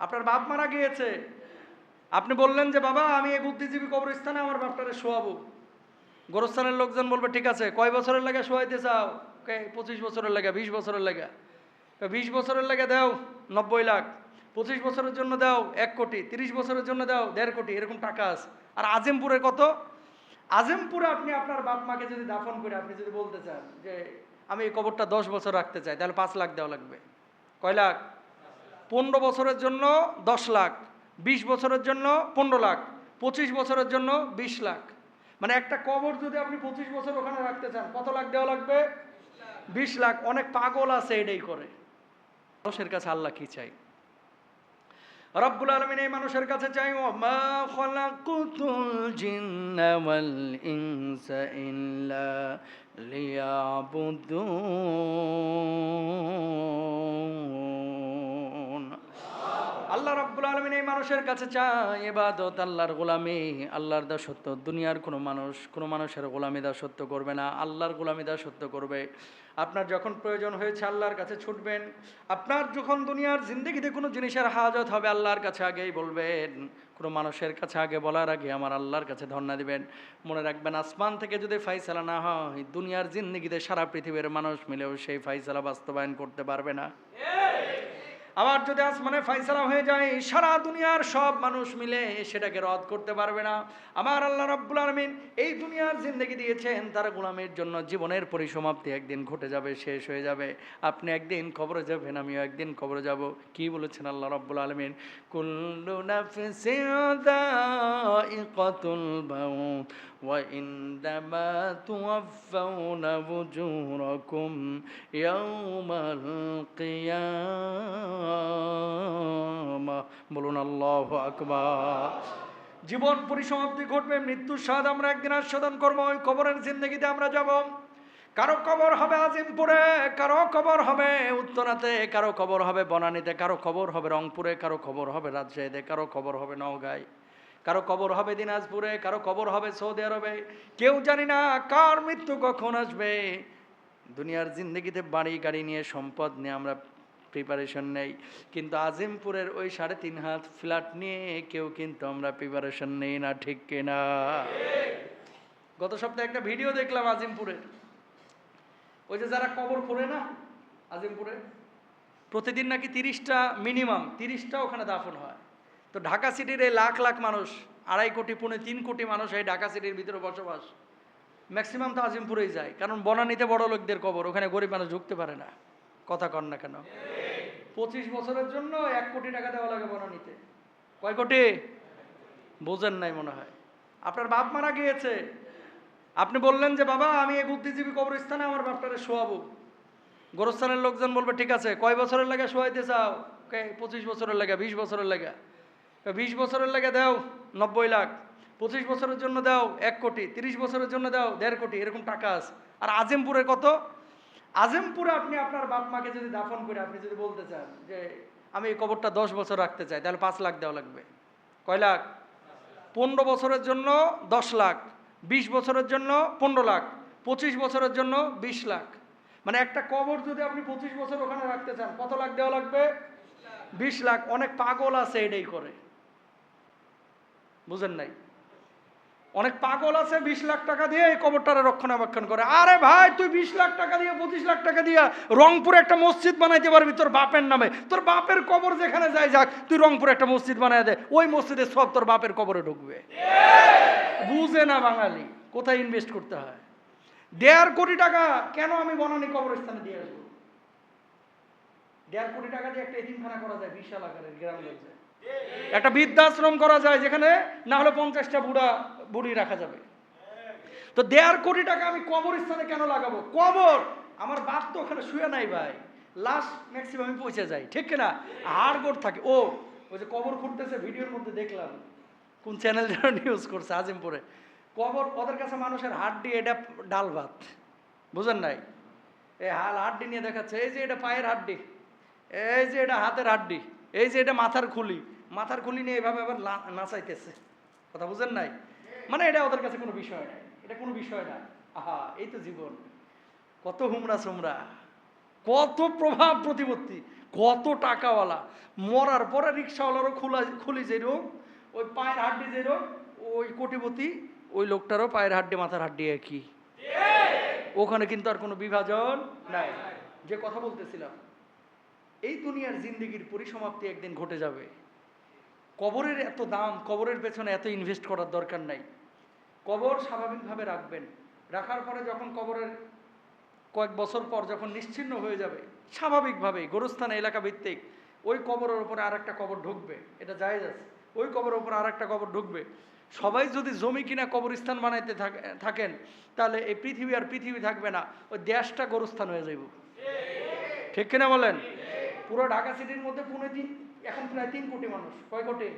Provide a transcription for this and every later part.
আপনার বাপ মারা গিয়েছে, আপনি বললেন যে বাবা আমি এই বুদ্ধিজীবী কবরস্থানে আমার বাপটারে শোয়াবো। গোরস্থানের লোকজন বলবে ঠিক আছে, কয় বছরের লাগে শোয়াইতে চাও? 25 বছরের লাগে, 20 বছরের লাগে। 20 বছরের লাগে দাও 90 লাখ, 25 বছরের জন্য দাও 1 কোটি, 30 বছরের জন্য দাও 1.5 কোটি, এরকম টাকা আছে। আর আজিমপুরে কত? আজিমপুরে আপনি আপনার বাপ মাকে যদি দাফন করে আপনি যদি বলতে চান যে আমি এই কবরটা 10 বছর রাখতে চাই, তাহলে 5 লাখ দেওয়া লাগবে। কয় লাখ? 15 বছরের জন্য 10 লাখ, 20 বছরের জন্য 15 লাখ, 25 বছরের জন্য 20 লাখ। মানে একটা কবর যদি আপনি 25 বছর ওখানে রাখতে চান, কত লাখ দেওয়া লাগবে? 20 লাখ। অনেক পাগল আছে এটাই করে। মানুষের কাছে আল্লাহ কি চাই? রব্বুল আলামিন এই মানুষের কাছে চাই, ওমা খালাকুতুল জিন্না ওয়াল ইনসা ইল্লা লিয়াবুদুন। আল্লাহ রাব্বুল আলামিন এই মানুষের কাছে চায় ইবাদত, আল্লাহর গোলামি, আল্লাহর দাসত্ব। দুনিয়ার কোনো মানুষের গোলামি দাসত্ব করবে না, আল্লাহর গোলামি দাসত্ব করবে। আপনার যখন প্রয়োজন হয়েছে আল্লাহর কাছে ছুটবেন। আপনার যখন দুনিয়ার জিন্দেগিতে কোনো জিনিসের হাজত হবে আল্লাহর কাছে আগেই বলবেন। কোনো মানুষের কাছে আগে বলার আগে আমার আল্লাহর কাছে ধর্ণা দিবেন। মনে রাখবেন, আসমান থেকে যদি ফাইসালা না হয়, দুনিয়ার জিন্দেগিতে সারা পৃথিবীর মানুষ মিলেও সেই ফাইসালা বাস্তবায়ন করতে পারবে না। আবার যদি আসমানে ফাইসালা হয়ে যায়, সারা দুনিয়ার সব মানুষ মিলে সেটাকে রদ করতে পারবে না। আমার আল্লাহ রাব্বুল আলামিন এই দুনিয়ার জিন্দেগি দিয়েছেন তার গোলামের জন্য। জীবনের পরিসমাপ্তি একদিন ঘটে যাবে, শেষ হয়ে যাবে। আপনি একদিন কবরে যাবেন, আমিও একদিন কবরে যাব। কি বলেছেন আল্লাহ রাব্বুল আলামিন? কুল্লু নাফসিন যায়িকাতুল মাউত ওয়া ইন্নামা তুওয়াফাউনা উজুরাকুম ইয়াওমাল কিয়ামাহ। বলুন আল্লাহু আকবার। জীবন পরিসমাপ্তি ঘটবে, মৃত্যুর স্বাদ আমরা একদিন আস্বাদন করবো। ওই কবরের জিন্দেগিতে আমরা যাব। কারো কবর হবে আজিমপুরে, কারো কবর হবে উত্তরাতে, কারো কবর হবে বনানীতে, কারো কবর হবে রংপুরে, কারো কবর হবে রাজশাহীতে, কারো কবর হবে নওগাঁয়, কারো কবর হবে দিনাজপুরে, কারো কবর হবে সৌদি আরবে। কেউ জানি না কার মৃত্যু কখন আসবে। দুনিয়ার জিন্দেগিতে বাড়ি গাড়ি নিয়ে, সম্পদ নিয়ে আমরা প্রিপারেশন নেই, কিন্তু আজিমপুরের ওই 3.5 হাত ফ্ল্যাট নিয়ে কেউ কিন্তু আমরা প্রিপারেশন নেই না, ঠিক কিনা? গত সপ্তাহে একটা ভিডিও দেখলাম আজিমপুরে। ওই যে যারা কবর খোঁড়ে না আজিমপুরে, প্রতিদিন নাকি 30টা মিনিমাম 30টা ওখানে দাফন হয়। তো ঢাকা সিটির এই লাখ লাখ মানুষ, 2.5 কোটি 3 কোটি মানুষ এই ঢাকা সিটির ভিতরে বসবাস, ম্যাক্সিমাম তো আজিমপুরেই যায়। কারণ বনানীতে বড় লোকদের কবর, ওখানে গরিব মানুষ ঢুকতে পারে না। কথা কন না কেন? 25 বছরের জন্য 1 কোটি টাকা দেওয়া লাগে বনানীতে। কয় কোটি? বোঝেন নাই মনে হয়। আপনার বাপ মারা গিয়েছে, আপনি বললেন যে বাবা আমি এই বুদ্ধিজীবী কবরস্থানে আমার বাপটারে শোয়াবো। গোরস্থানের লোকজন বলবে ঠিক আছে, কয় বছরের লাগে শোয়াইতে চাও? 25 বছরের লাগে, 20 বছরের লাগে। 20 বছরের লাগে দাও 90 লাখ, 25 বছরের জন্য দাও 1 কোটি, 30 বছরের জন্য দাও 1.5 কোটি, এরকম টাকা আছে। আর আজিমপুরে কত? আজিমপুরে আপনি আপনার বাপ মাকে যদি দাফন করে আপনি যদি বলতে চান যে আমি এই কবরটা 10 বছর রাখতে চাই, তাহলে 5 লাখ দেওয়া লাগবে। কয় লাখ? 15 বছরের জন্য 10 লাখ, 20 বছরের জন্য 15 লাখ, 25 বছরের জন্য 20 লাখ। মানে একটা কবর যদি আপনি 25 বছর ওখানে রাখতে চান, কত লাখ দেওয়া লাগবে? 20 লাখ। অনেক পাগল আছে এটাই করে, বুঝেন নাই? অনেক পাগল আছে 20 লাখ টাকা দিয়ে এই কবরটারে রক্ষণাবেক্ষণ করে। আরে ভাই, তুই 20 লাখ টাকা দিয়ে 25 লাখ টাকা দিয়ে রংপুরে একটা মসজিদ বানাইতে পারবি তোর বাপের নামে। তোর বাপের কবর যেখানে যায় যাক, তুই রংপুরে একটা মসজিদ বানাই দে, ওই মসজিদের সব তোর বাপের কবরে ঢুকবে। বুঝে না বাঙালি কোথায় ইনভেস্ট করতে হয়। 1.5 কোটি টাকা কেন আমি বনানী কবরস্থানে দিয়ে আসবো? 1.5 কোটি টাকা দিয়ে একটা এতিমখানা করা যায়, বিশাল আকারের, গ্রাম গঞ্জে একটা বৃদ্ধাশ্রম করা যায়, যেখানে না হলে 50টা বুড়ি রাখা যাবে। তো 1.5 কোটি টাকা আমি কবরস্থানে কেন লাগাবো? কবর আমার বাপ তো ওখানে শুয়ে নাই ভাই, লাশ ম্যাক্সিমাম পৌঁছে যায়, ঠিক কিনা? হাড় গোড় থাকে। ওই যে কবর খুঁড়তেছে, ভিডিওর মধ্যে দেখলাম, কোন চ্যানেল যেন নিউজ করছে, আজিমপুরে কবর, ওদের কাছে মানুষের হাড্ডি, এটা ডাল ভাত, বুঝেন নাই? এই হাড্ডি নিয়ে দেখাচ্ছে, এই যে এটা পায়ের হাড্ডি, এই যে এটা হাতের হাড্ডি, এই যে এটা মাথার খুলি নিয়ে এভাবে আবার নাচাইতেছে। কথা বুঝেন নাই? মানে এটা ওদের কাছে কোনো বিষয় নাই, এটা কোনো বিষয় না। আহা, এই তো জীবন। কত হুমরা সুমরা, কত প্রভাব প্রতিপত্তি, কত টাকাওয়ালা, মরার পরে রিক্সাওয়ালারও খুলি যে রোগ, ওই পায়ের হাড্ডি যে রোগ, ওই কোটিপতি ওই লোকটারও পায়ের হাড্ডি মাথার হাড্ডি একই। ওখানে কিন্তু আর কোনো বিভাজন নাই। যে কথা বলতেছিলাম, এই দুনিয়ার জিন্দেগির পরিসমাপ্তি একদিন ঘটে যাবে। কবরের এত দাম, কবরের পেছনে এত ইনভেস্ট করার দরকার নাই। কবর স্বাভাবিকভাবে রাখবেন, রাখার পরে যখন কবরের কয়েক বছর পর যখন নিশ্চিহ্ন হয়ে যাবে, স্বাভাবিকভাবে গোরস্থানে এলাকা ভিত্তিক ওই কবরের উপরে আর একটা কবর ঢুকবে, এটা জায়েজ আছে। ওই কবরের উপরে আর একটা কবর ঢুকবে। সবাই যদি জমি কিনা কবরস্থান বানাইতে থাকেন, তাহলে এই পৃথিবী আর পৃথিবী থাকবে না, ওই দেশটা গোরস্থান হয়ে যাইব। ঠিক কিনা বলেন? পুরো ঢাকা সিটির মধ্যে এখন প্রায় 3 কোটি মানুষ। কয় কোটি?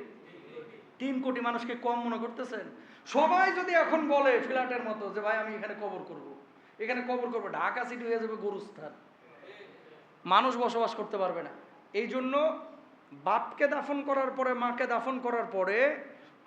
3 কোটি মানুষকে কম মনে করতেছেন? সবাই যদি এখন বলে ফ্ল্যাটের মতো যে ভাই আমি এখানে কবর করব, এখানে কবর করবো, ঢাকা সিটি হয়ে যাবে গোরস্থান, মানুষ বসবাস করতে পারবে না। এই জন্য বাপকে দাফন করার পরে, মাকে দাফন করার পরে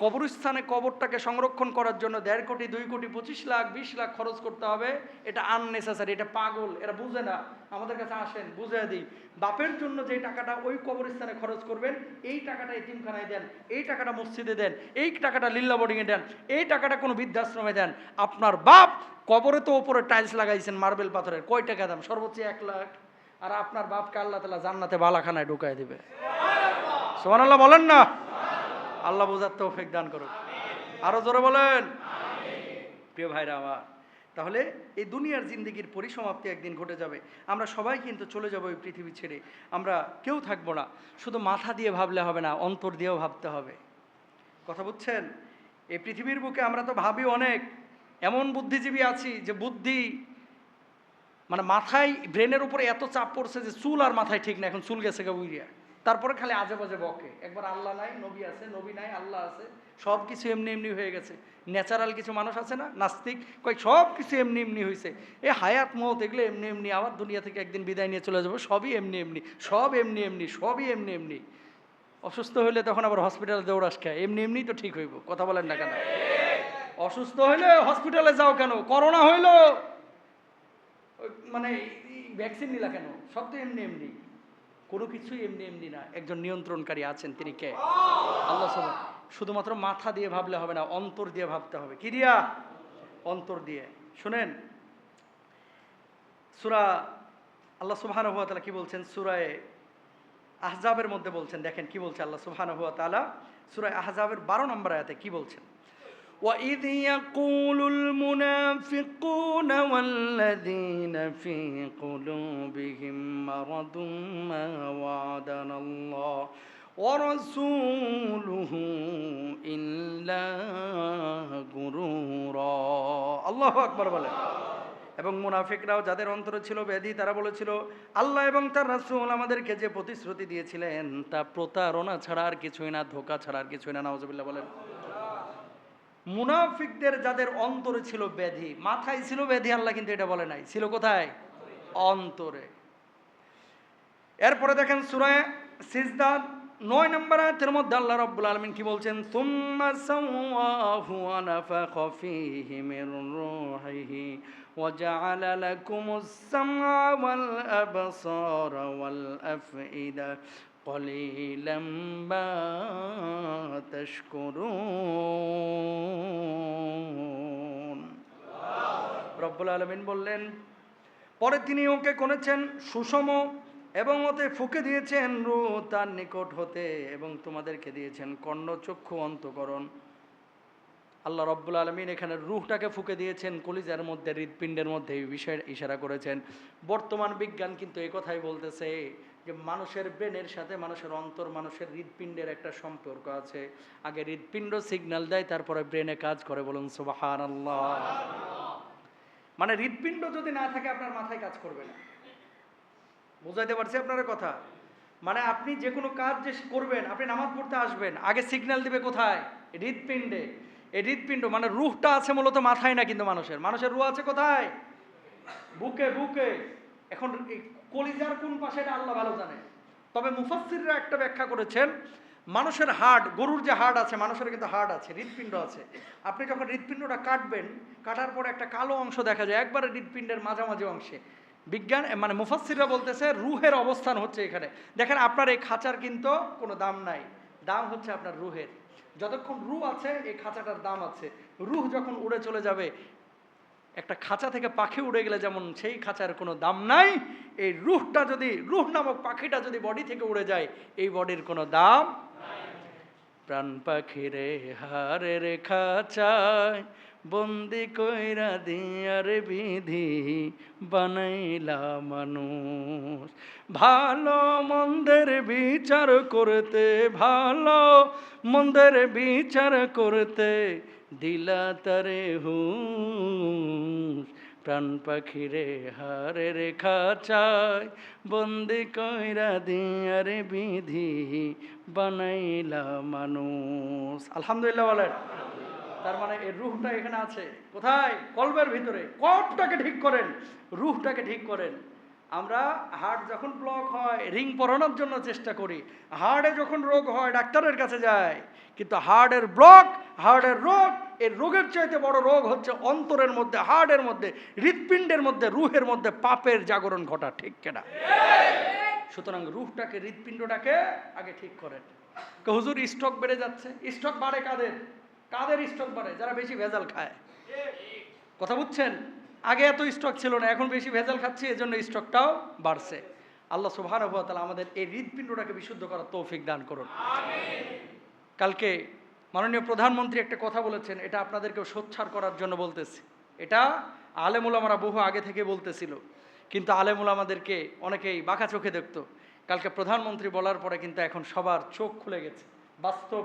কবরস্থানে কবরটাকে সংরক্ষণ করার জন্য 1.5 কোটি, 2 কোটি, 25 লাখ, 20 লাখ খরচ করতে হবে। এটা আননেসেসারি, এটা পাগল, এরা বুঝে না। আমাদের কাছে আসেন, বুঝে দিই। বাপের জন্য যে টাকাটা ওই কবরস্থানে খরচ করবেন, এই টাকাটা এতিমখানায় দেন, এই টাকাটা মসজিদে দেন, এই টাকাটা লিল্লা বোর্ডিংয়ে দেন, এই টাকাটা কোনো বৃদ্ধাশ্রমে দেন। আপনার বাপ কবরে তো ওপরে টাইলস লাগাইছেন মার্বেল পাথরের, কয় টাকা দাম? সর্বোচ্চ 1 লাখ। আর আপনার বাপকে আল্লাহ তাআলা জান্নাতে বালাখানায় ঢুকায় দিবে। সুবহানাল্লাহ বলেন না? আল্লাহ বোঝার তৌফিক দান করুন। আরো জোরে বলেন। প্রিয় ভাইরা আমার, তাহলে এই দুনিয়ার জিন্দেগির পরিসমাপ্তি একদিন ঘটে যাবে। আমরা সবাই কিন্তু চলে যাব এই পৃথিবী ছেড়ে। আমরা কেউ থাকবো না। শুধু মাথা দিয়ে ভাবলে হবে না, অন্তর দিয়েও ভাবতে হবে। কথা বুঝছেন? এই পৃথিবীর বুকে আমরা তো ভাবি অনেক, এমন বুদ্ধিজীবী আছি যে বুদ্ধি মানে মাথায়, ব্রেনের উপরে এত চাপ পড়ছে যে চুল আর মাথায় ঠিক না, এখন চুল গেছে গা উইরিয়া। তারপরে খালি আজে বাজে বকে। একবার আল্লাহ নাই, নবী আছে, নবী নাই, আল্লাহ আছে, সব কিছু এমনি এমনি হয়ে গেছে। ন্যাচারাল কিছু মানুষ আছে না, নাস্তিক, কয়েক সব কিছু এমনি এমনি হয়েছে। এ হায়াত মত এগুলো এমনি এমনি, আবার দুনিয়া থেকে একদিন বিদায় নিয়ে চলে যাবো, সবই এমনি এমনি, সব এমনি এমনি, সবই এমনি এমনি। অসুস্থ হইলে তখন আবার হসপিটালে দৌড়াস খায়, এমনি এমনি তো ঠিক হইব। কথা বলেন না কেন? অসুস্থ হইলে হসপিটালে যাও কেন? করোনা হইলো মানে ভ্যাকসিন নিলা কেন? সব তো এমনি এমনি। কোনো কিছুই এমনি এমনি না। একজন নিয়ন্ত্রণকারী আছেন, তিনি কে? আল্লাহ সুবহান। শুধুমাত্র মাথা দিয়ে ভাবলে হবে না, অন্তর দিয়ে ভাবতে হবে। কি দিয়া? অন্তর দিয়ে। শুনেন, সূরা আল্লাহ সুবহানাহু ওয়া তাআলা কি বলছেন? সূরা আহজাবের মধ্যে বলছেন, দেখেন কি বলছে আল্লাহ সুবহানাহু ওয়া তাআলা সূরা আহজাবের 12 নম্বর আয়াতে কি বলছেন? وَإِذْ يَقُولُ الْمُنَافِقُونَ وَالَّذِينَ فِي قُلُوبِهِم مَّرَضٌ مَّا وَعَدَنَا اللَّهُ وَرَسُولُهُ إِلَّا غُرُورًا। আল্লাহু আকবার বলেন। এবং মুনাফিকরাও, যাদের অন্তরে ছিল ব্যাধি, তারা বলেছিল আল্লাহ এবং তার রাসূল আমাদেরকে যে প্রতিশ্রুতি দিয়েছিলেন তা প্রতারণা ছাড়া আর কিছুই না, ধোঁকা ছাড়া আর কিছুই না। নাউজুবিল্লাহ বলেন। মুনাফিকদের যাদের অন্তরে ছিল ব্যাধি, মাথায় ছিল ব্যাধি, আল্লাহ কিন্তু এটা বলে নাই, ছিল কোথায়? অন্তরে। এরপরে দেখেন সূরা সিজদা 9 নম্বর আয়াতের মধ্যে আল্লাহ রাব্বুল আলামিন কি বলছেন? সুম্মা সাওয়াহু ওয়া নাফাখা ফীহি মির রূহিহি ওয়া জাআলা লাকুমুস সামআ ওয়াল আবসারা ওয়াল আফইদা ক্বালিলাম মা তাশকুরুন। রব্বুল আলামিন বললেন, পরে তিনি ওকে করেছেন সুষম এবং ওতে ফুঁকে দিয়েছেন রূহ তার নিকট হতে, এবং তোমাদেরকে দিয়েছেন কর্ণ, চক্ষু, অন্তঃকরণ। আল্লাহ রব্বুল আলামিন এখানে রূহটাকে ফুঁকে দিয়েছেন কলিজার মধ্যে, হৃৎপিণ্ডের মধ্যে, এই বিষয়ে ইশারা করেছেন। বর্তমান বিজ্ঞান কিন্তু এই কথাই বলতেছে যে মানুষের ব্রেনের সাথে মানুষের অন্তর, মানুষের হৃৎপিণ্ডের একটা সম্পর্ক আছে। আগে হৃৎপিণ্ড সিগন্যাল দেয়, তারপরে ব্রেনে কাজ করে। বলুন সুবহানাল্লাহ। মানে হৃৎপিণ্ড যদি না থাকে আপনার মাথায় কাজ করবে না। বুঝাইতে পারছি আপনার কথা? মানে আপনি যে কোনো কাজ যে করবেন, আপনি নামাজ পড়তে আসবেন, আগে সিগন্যাল দিবে কোথায়? হৃৎপিণ্ডে। এই হৃৎপিণ্ড মানে রূহটা আছে মূলত মাথায় না, কিন্তু মানুষের রূহ আছে কোথায়? বুকে। বুকে। এখন কলিজার কোন পাশে এটা আল্লাহ ভালো জানে। তবে মুফাসসিররা একটা ব্যাখ্যা করেছেন, মানুষের হাড়, গরুর যে হাড় আছে, মানুষের কিন্তু হাড় আছে, হৃৎপিণ্ড আছে। আপনি যখন হৃৎপিণ্ডটা কাটবেন, কাটার পরে একটা কালো অংশ দেখা যায় একবারে হৃৎপিণ্ডের মাঝামাঝি অংশে। বিজ্ঞান মানে মুফাসসিররা বলতেছে রুহের অবস্থান হচ্ছে এখানে। দেখেন আপনার এই খাঁচার কিন্তু কোনো দাম নাই, দাম হচ্ছে আপনার রুহের। যতক্ষণ রুহ আছে এই খাঁচাটার দাম আছে। রুহ যখন উড়ে চলে যাবে, একটা খাঁচা থেকে পাখি উড়ে গেলে যেমন সেই খাঁচার কোনো দাম নাই, এই রুহটা যদি, রুহ নামক পাখিটা যদি বডি থেকে উড়ে যায়, এই বডির কোনো দাম। প্রাণ পাখিরে হারের খাঁচায় বন্দি কইরা দিয়ার বিধি বানাইলা মানুষ। ভালো মন্দের বিচার করতে, ভালো মন্দের বিচার করতে দিলা তারে হুঁশ। প্রাণ পাখিরে হারের খাঁচায় বন্দি কইরা দিয়ার বিধি বানাইলা মানুষ। আলহামদুলিল্লাহ বলেন। তার মানে এই রুহটা এখানে আছে কোথায়? কলবের ভিতরে। কলবটাকে ঠিক করেন, রুহটাকে ঠিক করেন। আমরা হার্ট যখন ব্লক হয় রিং পরানোর জন্য চেষ্টা করি, হার্টে যখন রোগ হয় ডাক্তারের কাছে যায়, কিন্তু হার্টের ব্লক, হার্টের রোগ, এই রোগের চাইতে বড় রোগ হচ্ছে অন্তরের মধ্যে, হার্টের মধ্যে, হৃৎপিণ্ডের মধ্যে, রুহের মধ্যে পাপের জাগরণ ঘটা। ঠিক কিনা? সুতরাং রুহটাকে, হৃৎপিণ্ডটাকে আগে ঠিক করেন। হুজুর স্ট্রোক বেড়ে যাচ্ছে, স্ট্রোক বাড়ে কাদের? কাদের স্ট্রোক বাড়ে? যারা বেশি ভেজাল খায়। কথা বুঝছেন? আগে এত স্ট্রোক ছিল না, এখন বেশি ভেজাল খাচ্ছি, এজন্য স্ট্রোকটাও বাড়ছে। আল্লাহ সুবহানাহু ওয়া তাআলা আমাদের এই হৃৎপিণ্ডটাকে বিশুদ্ধ করার তৌফিক দান করুন। কালকে মাননীয় প্রধানমন্ত্রী একটা কথা বলেছেন, এটা আপনাদেরকেও সোচ্চার করার জন্য বলতেছি। এটা আলেম উলামারা বহু আগে থেকে বলতেছিল, কিন্তু আলেম উলামাদেরকে অনেকেই বাঁকা চোখে দেখতো। কালকে প্রধানমন্ত্রী বলার পরে কিন্তু এখন সবার চোখ খুলে গেছে। বাস্তব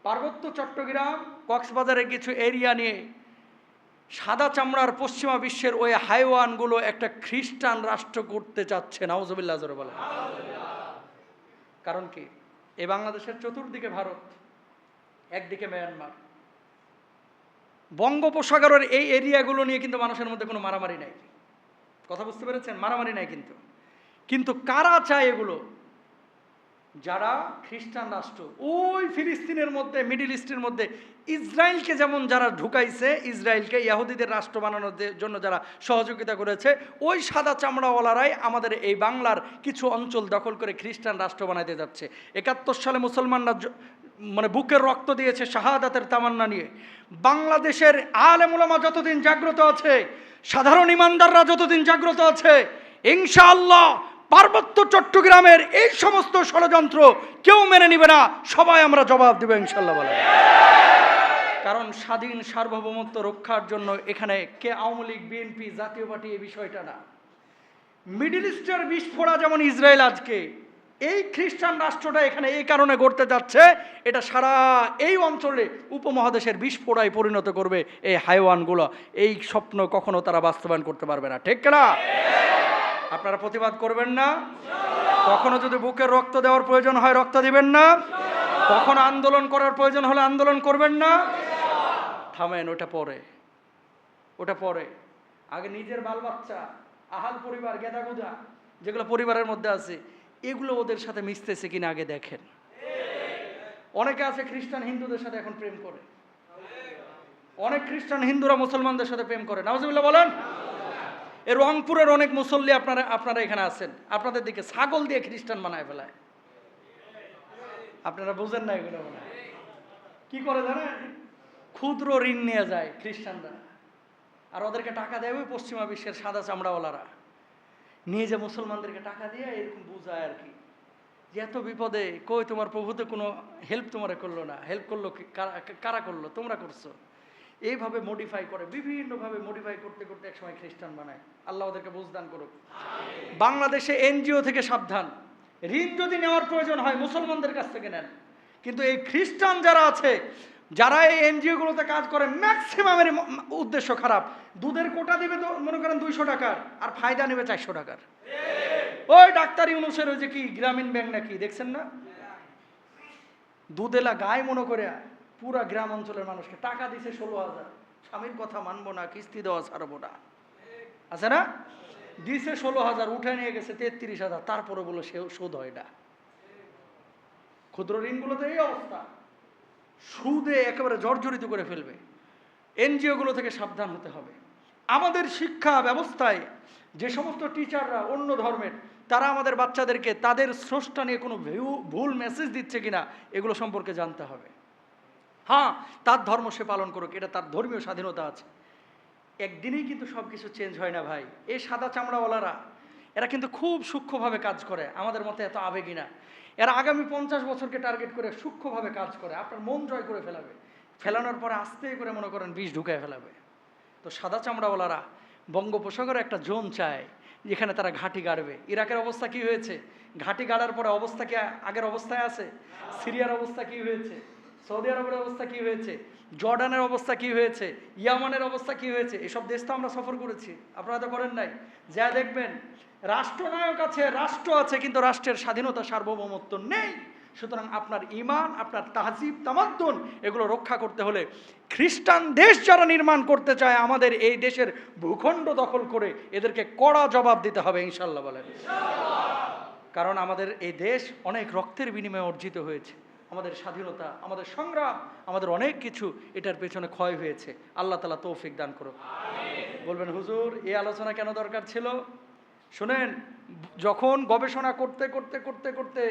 পার্বত্য চট্টগ্রাম কক্সবাজারের কিছু এরিয়া নিয়ে সাদা চামড়ার পশ্চিমা বিশ্বের ওই হাইওয়ানগুলো একটা খ্রিস্টান রাষ্ট্র করতে চাচ্ছে। নাউজুবিল্লাহ জোরে বলে। কারণ কি? এই বাংলাদেশের চতুর্দিকে ভারত, একদিকে মিয়ানমার, বঙ্গোপসাগরের এই এরিয়াগুলো নিয়ে কিন্তু মানুষের মধ্যে কোনো মারামারি নাই। কথা বুঝতে পেরেছেন? মারামারি নাই। কিন্তু কারা চায় এগুলো? যারা খ্রিস্টান রাষ্ট্র, ওই ফিলিস্তিনের মধ্যে, মিডিল ইস্টের মধ্যে ইসরায়েলকে যেমন যারা ঢুকাইছে, ইসরায়েলকে ইহুদিদের রাষ্ট্র বানানোর জন্য যারা সহযোগিতা করেছে, ওই সাদা চামড়াওয়ালারাই আমাদের এই বাংলার কিছু অঞ্চল দখল করে খ্রিস্টান রাষ্ট্র বানাইতে যাচ্ছে। 71 সালে মুসলমানরা মানে বুকের রক্ত দিয়েছে শাহাদাতের তামান্না নিয়ে। বাংলাদেশের আলেম উলামা যতদিন জাগ্রত আছে, সাধারণ ইমানদাররা যতদিন জাগ্রত আছে, ইনশাআল্লাহ পার্বত্য চট্টগ্রামের এই সমস্ত ষড়যন্ত্র কেউ মেনে নিবে না। সবাই আমরা জবাব দেব ইনশাআল্লাহ বলে। কারণ স্বাধীন সার্বভৌমত্ব রক্ষার জন্য এখানে কে আওয়ামী লীগ, বিএনপি, জাতীয় পার্টি এই বিষয়টা না। মিডল ইস্টের বিস্ফোরা যেমন ইসরায়েল আজকে এই খ্রিস্টান রাষ্ট্রটা এখানে এই কারণে গড়তে যাচ্ছে, এটা সারা এই অঞ্চলে উপমহাদেশের বিস্ফোরায় পরিণত করবে এই হাইওয়ানগুলো। এই স্বপ্ন কখনো তারা বাস্তবায়ন করতে পারবে না। ঠিক না? আপনারা প্রতিবাদ করবেন না? কখনো যদি বুকের রক্ত দেওয়ার প্রয়োজন হয় রক্ত দিবেন না? কখনো আন্দোলন করার প্রয়োজন হলে আন্দোলন করবেন না? থামেন, ওটা পরে, ওটা পরে। আগে নিজের বাল বাচ্চা, আহাল পরিবার, গেদাগুদা যেগুলো পরিবারের মধ্যে আছে, এগুলো ওদের সাথে মিশতেছে কিনা আগে দেখেন। অনেকে আছে খ্রিস্টান হিন্দুদের সাথে এখন প্রেম করে, অনেক খ্রিস্টান হিন্দুরা মুসলমানদের সাথে প্রেম করে। নাউজুবিল্লাহ বলেন। এই রংপুরের অনেক মুসল্লি আপনারা এখানে আছেন, আপনাদের দিকে ছাগল দিয়ে খ্রিস্টান বানায় ফেলায়। আপনারা বুঝেন না এগুলো। কি করে জানেন? ক্ষুদ্র ঋণ নিয়ে যায় খ্রিস্টানরা, আর ওদেরকে টাকা দেয় ওই পশ্চিমা বিশ্বের সাদা চামড়াওয়ালারা। নিয়ে যে মুসলমানদেরকে টাকা দিয়ে এরকম বোঝায় আর কি, যে এত বিপদে কই তোমার প্রভু তো কোনো হেল্প তোমার করলো না। হেল্প করলো কারা করলো? তোমরা করছো। এইভাবে মডিফাই করে, বিভিন্নভাবে মডিফাই করতে করতে একসময় খ্রিস্টান বানায়। আল্লাহ ওদেরকে বুঝদান করুক। বাংলাদেশে এনজিও থেকে সাবধান। ঋণ যদি নেওয়ার প্রয়োজন হয় মুসলমানদের কাছ থেকে নেন, কিন্তু এই খ্রিস্টান যারা আছে, যারা এই এনজিওগুলোতে কাজ করে, ম্যাক্সিমামের উদ্দেশ্য খারাপ। দুধের কোটা দিবে তো মনে করেন 200 টাকার, আর ফায়দা নেবে 400 টাকার। ওই ডাক্তার ইউনূসের ওই যে কি গ্রামীণ ব্যাংক নাকি দেখছেন না, দুধেলা গায়ে মনে করে পুরা গ্রাম অঞ্চলের মানুষকে টাকা দিছে 16,000। স্বামীর কথা মানবো না, কিস্তি দেওয়া ছাড়বো না, আছে না? দিছে 16,000, উঠে নিয়ে গেছে 33,000, তারপরে বলো সে শোধ হয় না। ক্ষুদ্র ঋণগুলোতে এই অবস্থা, সুদে একেবারে জর্জরিত করে ফেলবে। এনজিওগুলো থেকে সাবধান হতে হবে। আমাদের শিক্ষা ব্যবস্থায় যে সমস্ত টিচাররা অন্য ধর্মের, তারা আমাদের বাচ্চাদেরকে তাদের স্রষ্টা নিয়ে কোনো ভুল মেসেজ দিচ্ছে কিনা এগুলো সম্পর্কে জানতে হবে। হ্যাঁ, তার ধর্ম সে পালন করুক, এটা তার ধর্মীয় স্বাধীনতা আছে। একদিনেই কিন্তু সব কিছু চেঞ্জ হয় না ভাই। এই সাদা চামড়াওয়ালারা এরা কিন্তু খুব সূক্ষ্মভাবে কাজ করে, আমাদের মতে এত আবেগী না। এরা আগামী 50 বছরকে টার্গেট করে সূক্ষ্মভাবে কাজ করে, আপনার মন জয় করে ফেলাবে, ফেলানোর পরে আস্তে করে মনে করেন বিষ ঢুকায় ফেলাবে। তো সাদা চামড়াওয়ালারা বঙ্গোপসাগরে একটা জোন চায় যেখানে তারা ঘাঁটি গাড়বে। ইরাকের অবস্থা কি হয়েছে? ঘাঁটি গাড়ার পরে অবস্থা কি আগের অবস্থায় আছে? সিরিয়ার অবস্থা কি হয়েছে? সৌদি আরবের অবস্থা কি হয়েছে? জর্ডানের অবস্থা কি হয়েছে? ইয়ামানের অবস্থা কি হয়েছে? এসব দেশ তো আমরা সফর করেছি, আপনারা তো করেন নাই। যা দেখবেন রাষ্ট্রনায়ক আছে, রাষ্ট্র আছে, কিন্তু রাষ্ট্রের স্বাধীনতা সার্বভৌমত্ব নেই। সুতরাং আপনার ইমান, আপনার তাহজিব তামাদ্দুন এগুলো রক্ষা করতে হলে খ্রিস্টান দেশ যারা নির্মাণ করতে চায় আমাদের এই দেশের ভূখণ্ড দখল করে এদেরকে কড়া জবাব দিতে হবে ইনশাল্লাহ বলেন। কারণ আমাদের এই দেশ অনেক রক্তের বিনিময়ে অর্জিত হয়েছে। আমাদের স্বাধীনতা, আমাদের সংগ্রাম, আমাদের অনেক কিছু এটার পেছনে ক্ষয় হয়েছে। আল্লাহ তাআলা তৌফিক দান করুক। বলবেন হুজুর এই আলোচনা কেন দরকার ছিল? শুনেন, যখন গবেষণা করতে করতে করতে করতে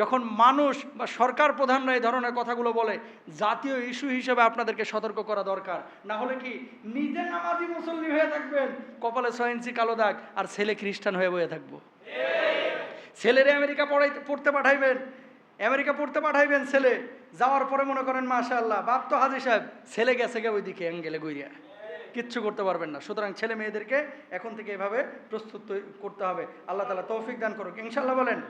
যখন মানুষ বা সরকার প্রধানরা এই ধরনের কথাগুলো বলে, জাতীয় ইস্যু হিসেবে আপনাদেরকে সতর্ক করা দরকার। না হলে কি নিজে নামাজি মুসল্লি হয়ে থাকবেন, কপালে 6 ইঞ্চি কালো দাগ, আর ছেলে খ্রিস্টান হয়ে বয়ে থাকবো। ছেলেরে আমেরিকা পড়তে পাঠাইবেন, আমেরিকা পড়তে পাঠাইবেন, ছেলে যাওয়ার পরে মনে করেন মাশাআল্লাহ বাপ তো হাজী সাহেব, ছেলে গেছে গে ওইদিকে অ্যাঙ্গেলে গুইয়া, কিচ্ছু করতে পারবেন না। সুতরাং ছেলে মেয়েদেরকে এখন থেকে এভাবে প্রস্তুত করতে হবে। আল্লাহ তাআলা তৌফিক দান করুক ইনশাআল্লাহ বলেন।